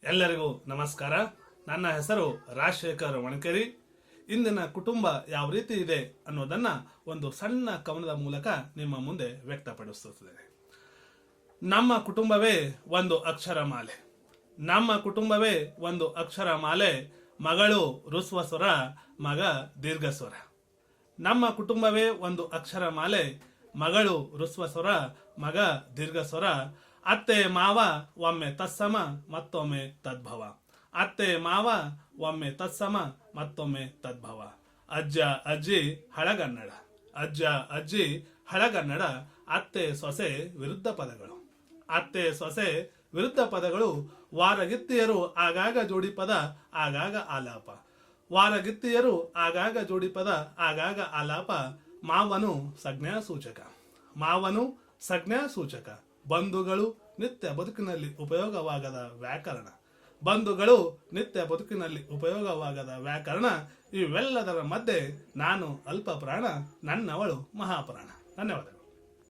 ಎಲ್ಲರಿಗೂ ನಮಸ್ಕಾರ. ನನ್ನ ಹೆಸರು ರಾಜಶೇಖರ್ ವಣಕೇರಿ. ಇಂದಿನ ಕುಟುಂಬ ಯಾವ ರೀತಿ ಇದೆ ಅನ್ನೋದನ್ನ ಒಂದು ಸಣ್ಣ ಕವನದ ಮೂಲಕ ನಿಮ್ಮ ಮುಂದೆ ವ್ಯಕ್ತಪಡಿಸುತ್ತದೆ. ನಮ್ಮ ಕುಟುಂಬವೇ ಒಂದು ಅಕ್ಷರ ಮಾಲೆ, ನಮ್ಮ ಕುಟುಂಬವೇ ಒಂದು ಅಕ್ಷರ ಮಾಲೆ, ಮಗಳು ಋಸ್ವ ಸ್ವರ, ಮಗ ದೀರ್ಘ ಸ್ವರ. ನಮ್ಮ ಕುಟುಂಬವೇ ಒಂದು ಅಕ್ಷರ ಮಾಲೆ, ಮಗಳು ಋಸ್ವ ಸ್ವರ, ಮಗ ದೀರ್ಘ ಸ್ವರ. ಅತ್ತೆ ಮಾವ ಒಮ್ಮೆ ತತ್ಸಮ ಮತ್ತೊಮ್ಮೆ ತದ್ಭವ, ಅತ್ತೆ ಮಾವ ಒಮ್ಮೆ ತತ್ಸಮ ಮತ್ತೊಮ್ಮೆ ತದ್ಭವ. ಅಜ್ಜ ಅಜ್ಜಿ ಹಳಗನ್ನಡ, ಅಜ್ಜ ಅಜ್ಜಿ ಹಳಗನ್ನಡ. ಅತ್ತೆ ಸೊಸೆ ವಿರುದ್ಧ ಪದಗಳು, ಅತ್ತೆ ಸೊಸೆ ವಿರುದ್ಧ ಪದಗಳು. ವಾರಗಿತ್ತಿಯರು ಆಗಾಗ ಜೋಡಿ ಪದ, ಆಗಾಗ ಆಲಾಪ, ವಾರಗಿತ್ತಿಯರು ಆಗಾಗ ಜೋಡಿ ಪದ, ಆಗಾಗ ಆಲಾಪ. ಮಾವನು ಸಂಜ್ಞಾ ಸೂಚಕ, ಮಾವನು ಸಂಜ್ಞಾ ಸೂಚಕ. ಬಂಧುಗಳು ನಿತ್ಯ ಬದುಕಿನಲ್ಲಿ ಉಪಯೋಗವಾಗದ ವ್ಯಾಕರಣ, ಬಂಧುಗಳು ನಿತ್ಯ ಬದುಕಿನಲ್ಲಿ ಉಪಯೋಗವಾಗದ ವ್ಯಾಕರಣ. ಇವೆಲ್ಲದರ ಮಧ್ಯೆ ನಾನು ಅಲ್ಪ ಪ್ರಾಣ, ನನ್ನವಳು ಮಹಾಪ್ರಾಣ. ಧನ್ಯವಾದಗಳು.